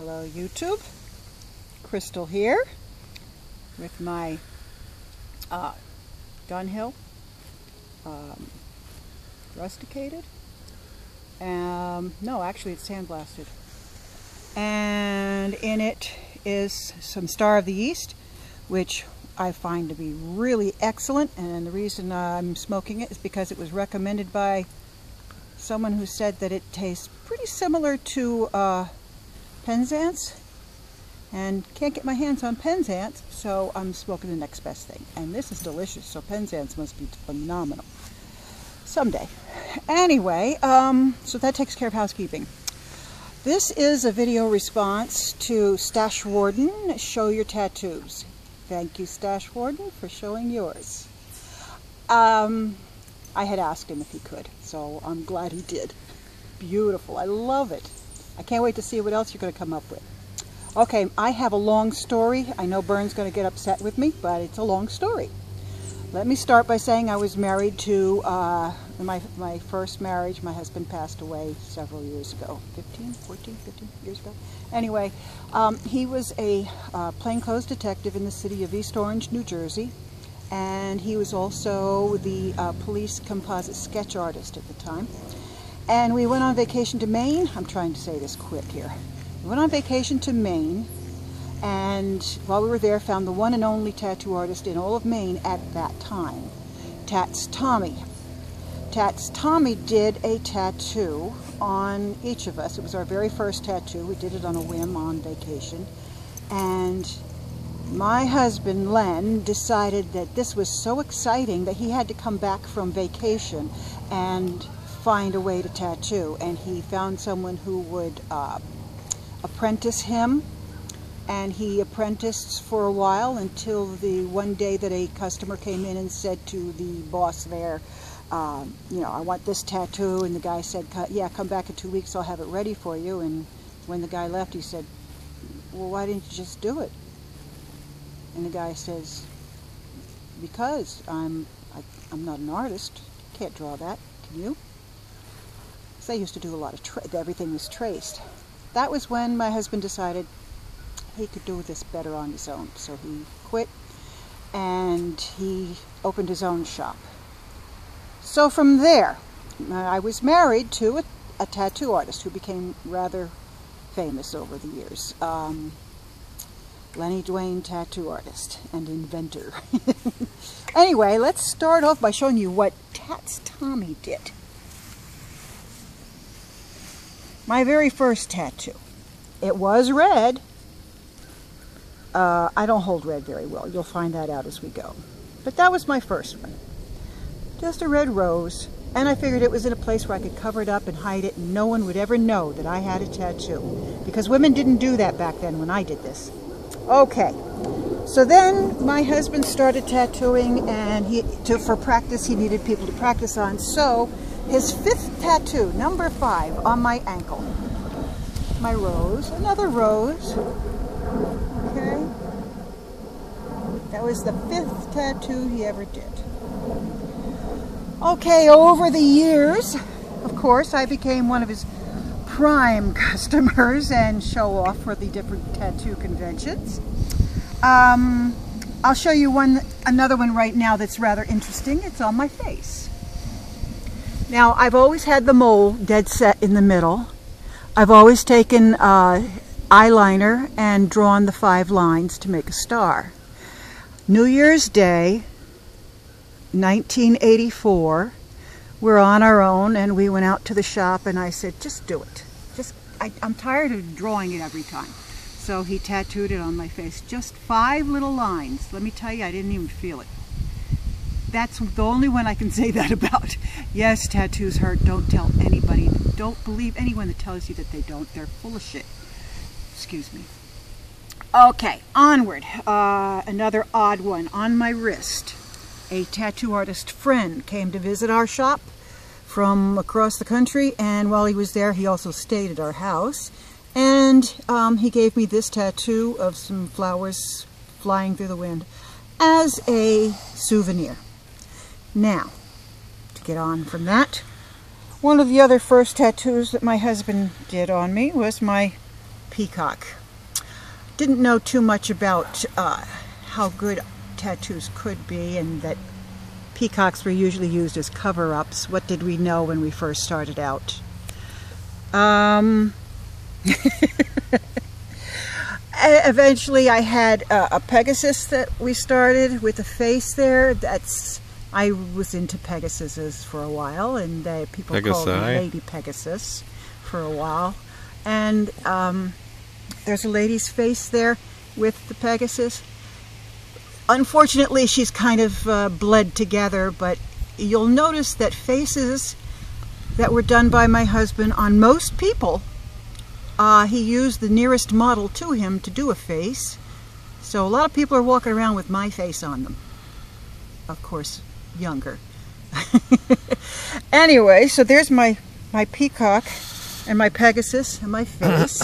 Hello YouTube, Crystal here with my Dunhill rusticated. No, actually it's sandblasted. And in it is some Star of the East, which I find to be really excellent. And the reason I'm smoking it is because it was recommended by someone who said that it tastes pretty similar to Penzance, and can't get my hands on Penzance, so I'm smoking the next best thing. And this is delicious, so Penzance must be phenomenal someday. Anyway, so that takes care of housekeeping. This is a video response to Stachewarden, Show Your Tattoos. Thank you, Stachewarden, for showing yours. I had asked him if he could, so I'm glad he did. Beautiful. I love it. I can't wait to see what else you're going to come up with. Okay, I have a long story. I know Bern's going to get upset with me, but it's a long story. Let me start by saying I was married to, my first marriage. My husband passed away several years ago. 15 years ago. Anyway, he was a plainclothes detective in the city of East Orange, New Jersey. And he was also the police composite sketch artist at the time. And we went on vacation to Maine. I'm trying to say this quick here. We went on vacation to Maine, and while we were there, found the one and only tattoo artist in all of Maine at that time, Tats Tommy. Tats Tommy did a tattoo on each of us. It was our very first tattoo. We did it on a whim on vacation. And my husband, Len, decided that this was so exciting that he had to come back from vacation and find a way to tattoo. And he found someone who would apprentice him. And he apprenticed for a while until the one day that a customer came in and said to the boss there, you know, I want this tattoo. And the guy said, yeah, come back in 2 weeks, I'll have it ready for you. And when the guy left, he said, well, why didn't you just do it? And the guy says, because I'm not an artist, can't draw that, can you? So they used to do a lot of, everything was traced. That was when my husband decided he could do this better on his own. So he quit and he opened his own shop. So from there, I was married to a tattoo artist who became rather famous over the years. Lenny Dwayne, tattoo artist and inventor. Anyway, let's start off by showing you what Tats Tommy did. My very first tattoo. It was red. I don't hold red very well. You'll find that out as we go. But that was my first one. Just a red rose. And I figured it was in a place where I could cover it up and hide it, and no one would ever know that I had a tattoo. Because women didn't do that back then when I did this. Okay, so then my husband started tattooing, and for practice he needed people to practice on. So his fifth tattoo, number 5, on my ankle. My rose, another rose. Okay, that was the 5th tattoo he ever did. Okay, over the years, of course, I became one of his prime customers and show off for the different tattoo conventions. I'll show you another one right now that's rather interesting. It's on my face. Now, I've always had the mole dead set in the middle. I've always taken eyeliner and drawn the 5 lines to make a star. New Year's Day, 1984, we're on our own, and we went out to the shop, and I said, just do it. I'm tired of drawing it every time. So he tattooed it on my face. Just 5 little lines. Let me tell you, I didn't even feel it. That's the only one I can say that about. Yes, tattoos hurt. Don't tell anybody. Don't believe anyone that tells you that they don't. They're full of shit. Excuse me. Okay, onward. Another odd one on my wrist. A tattoo artist friend came to visit our shop from across the country, and while he was there, he also stayed at our house. And he gave me this tattoo of some flowers flying through the wind as a souvenir. Now, to get on from that, one of the other first tattoos that my husband did on me was my peacock. Didn't know too much about how good tattoos could be, and that peacocks were usually used as cover-ups. What did we know when we first started out? Eventually I had a Pegasus that we started with a face there. I was into Pegasuses for a while, and people called me Lady Pegasus for a while. And there's a lady's face there with the Pegasus. Unfortunately, she's kind of bled together, but you'll notice that faces that were done by my husband on most people, he used the nearest model to him to do a face. So a lot of people are walking around with my face on them. Of course, younger. Anyway, so there's my peacock and my Pegasus and my face.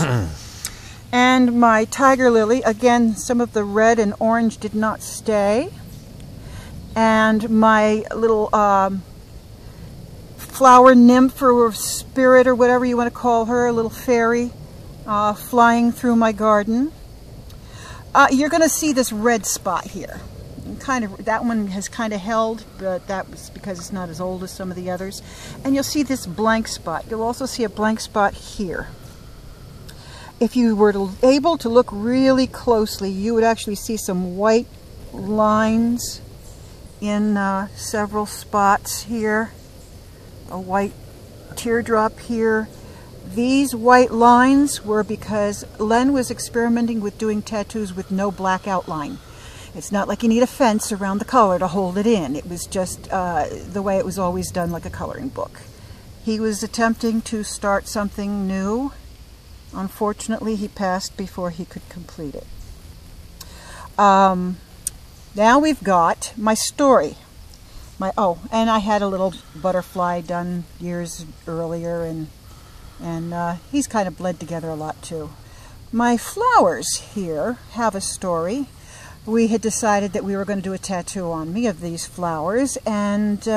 And my tiger lily. Again, some of the red and orange did not stay. And my little flower nymph or spirit or whatever you want to call her, a little fairy flying through my garden. You're going to see this red spot here. That one has kind of held, but that was because it's not as old as some of the others. And you'll see this blank spot. You'll also see a blank spot here. If you were able to look really closely, you would actually see some white lines in several spots here. A white teardrop here. These white lines were because Len was experimenting with doing tattoos with no black outline. It's not like you need a fence around the color to hold it in. It was just the way it was always done, like a coloring book. He was attempting to start something new. Unfortunately, he passed before he could complete it. Now we've got my story. And I had a little butterfly done years earlier, and he's kind of bled together a lot too. My flowers here have a story. We had decided that we were going to do a tattoo on me of these flowers, and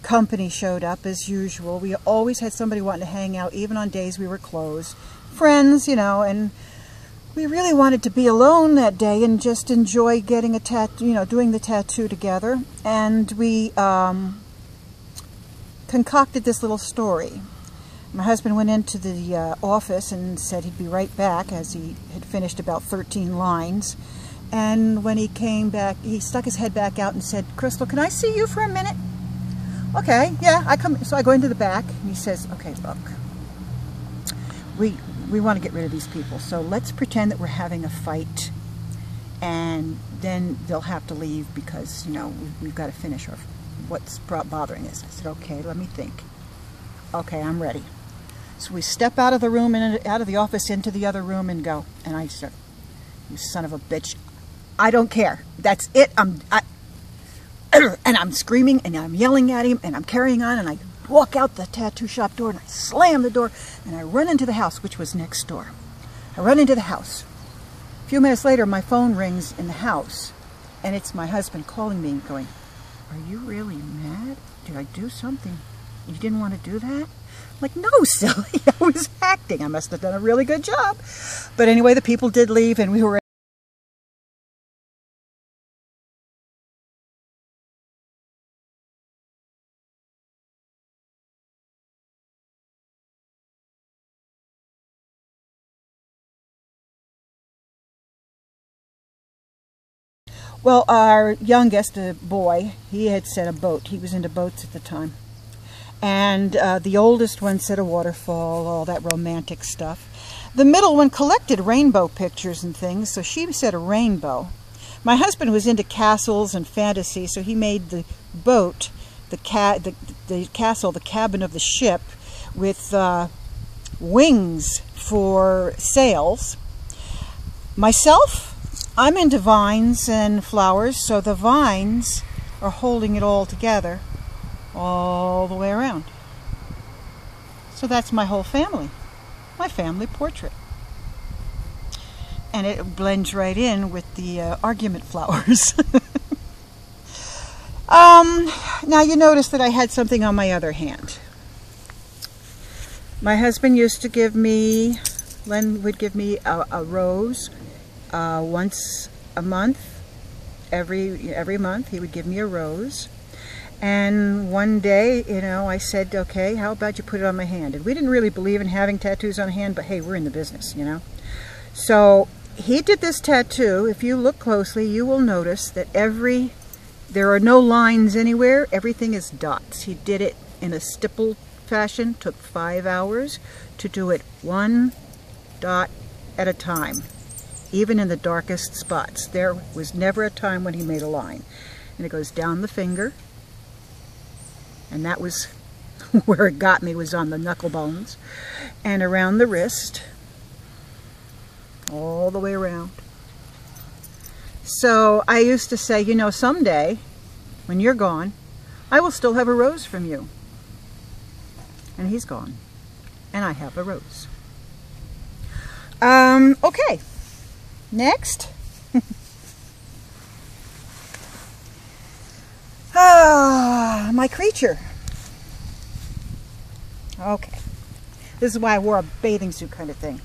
company showed up as usual. We always had somebody wanting to hang out, even on days we were closed. Friends, you know, and we really wanted to be alone that day and just enjoy getting a tattoo, you know, doing the tattoo together. And we concocted this little story. My husband went into the office and said he'd be right back, as he had finished about 13 lines. And when he came back, he stuck his head back out and said, "Crystal, can I see you for a minute?" Okay, yeah, so I go into the back, and he says, "Okay, look, we want to get rid of these people, so let's pretend that we're having a fight, and then they'll have to leave because, you know, we've got to finish what's bothering us." I said, "Okay, let me think." "Okay, I'm ready." So we step out of the room and out of the office into the other room and go. And I said, "You son of a bitch, I don't care. That's it. And I'm screaming and I'm yelling at him and I'm carrying on, and I walk out the tattoo shop door and I slam the door and I run into the house, which was next door. I run into the house. A few minutes later, my phone rings in the house, and it's my husband calling me and going, "Are you really mad? Did I do something? You didn't want to do that?" I'm like, "No, silly, I was acting. I must have done a really good job." But anyway, the people did leave, and we were well, our youngest, a boy, he had said a boat. He was into boats at the time. And the oldest one said a waterfall, all that romantic stuff. The middle one collected rainbow pictures and things, so she said a rainbow. My husband was into castles and fantasy, so he made the boat, the castle, the cabin of the ship, with wings for sails. Myself, I'm into vines and flowers, so the vines are holding it all together all the way around. So that's my whole family, my family portrait. And it blends right in with the argument flowers. Now you notice that I had something on my other hand. My husband used to give me Len would give me a rose once a month. Every month he would give me a rose. And one day, you know, I said, okay, how about you put it on my hand? And we didn't really believe in having tattoos on the hand, but hey, we're in the business, you know. So he did this tattoo. If you look closely, you will notice that there are no lines anywhere. Everything is dots. He did it in a stipple fashion. Took 5 hours to do it one dot at a time, even in the darkest spots. There was never a time when he made a line. And it goes down the finger. And that was where it got me, was on the knuckle bones, and around the wrist, all the way around. So I used to say, you know, someday, when you're gone, I will still have a rose from you. And he's gone, and I have a rose. Okay, next. My creature. Okay. This is why I wore a bathing suit kind of thing.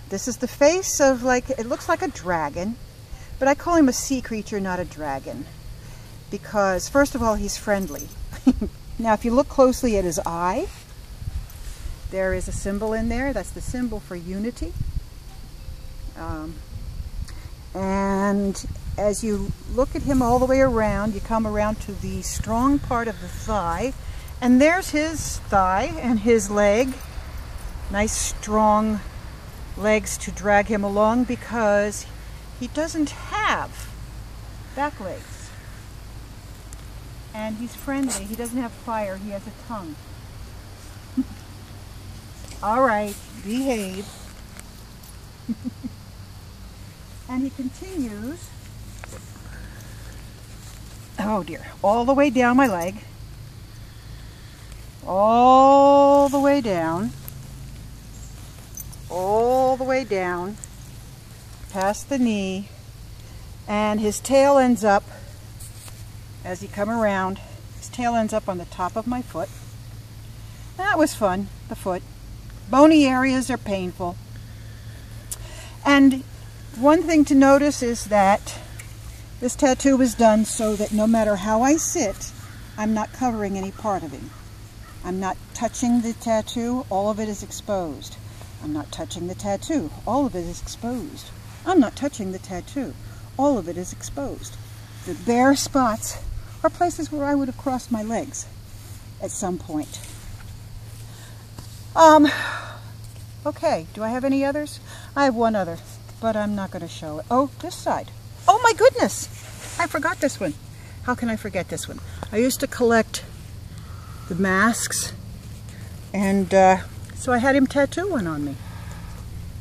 This is the face of, like, it looks like a dragon, but I call him a sea creature, not a dragon. Because, first of all, he's friendly. Now, if you look closely at his eye, there is a symbol in there. That's the symbol for unity. And as you look at him all the way around, you come around to the strong part of the thigh, and there's his thigh and his leg. Nice strong legs to drag him along, because he doesn't have back legs. And he's friendly. He doesn't have fire. He has a tongue. All right, behave. And he continues, oh dear, all the way down my leg, all the way down, all the way down, past the knee, and his tail ends up, as you come around, his tail ends up on the top of my foot. That was fun, the foot. Bony areas are painful. And one thing to notice is that this tattoo was done so that no matter how I sit, I'm not covering any part of him. I'm not touching the tattoo, all of it is exposed. I'm not touching the tattoo, all of it is exposed. I'm not touching the tattoo, all of it is exposed. The bare spots are places where I would have crossed my legs at some point. Okay, do I have any others? I have one other, but I'm not going to show it. Oh, this side. Oh my goodness! I forgot this one. How can I forget this one? I used to collect the masks, and so I had him tattoo one on me.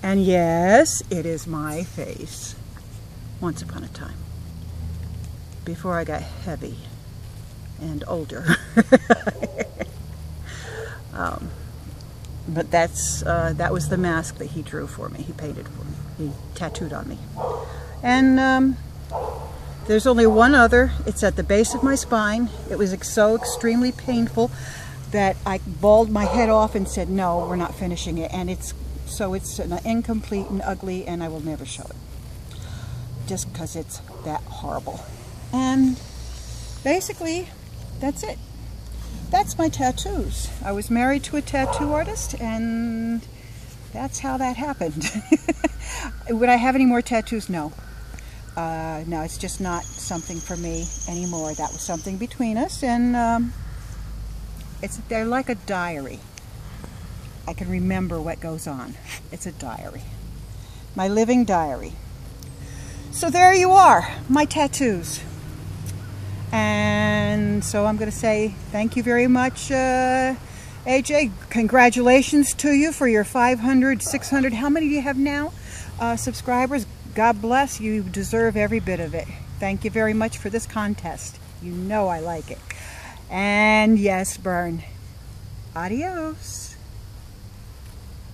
And yes, it is my face. Once upon a time. Before I got heavy and older. But that was the mask that he drew for me. He painted for me. He tattooed on me. And there's only one other. It's at the base of my spine. It was so extremely painful that I bawled my head off and said, no, we're not finishing it. And it's an incomplete and ugly, and I will never show it. Just because it's that horrible. And basically, that's it. That's my tattoos. I was married to a tattoo artist, and that's how that happened. Would I have any more tattoos? No. No, it's just not something for me anymore. That was something between us, and they're like a diary. I can remember what goes on. It's a diary. My living diary. So there you are, my tattoos. And so I'm going to say thank you very much, AJ. Congratulations to you for your 500, 600, how many do you have now? Subscribers. God bless. You deserve every bit of it. Thank you very much for this contest. You know I like it. And yes, burn. Adios.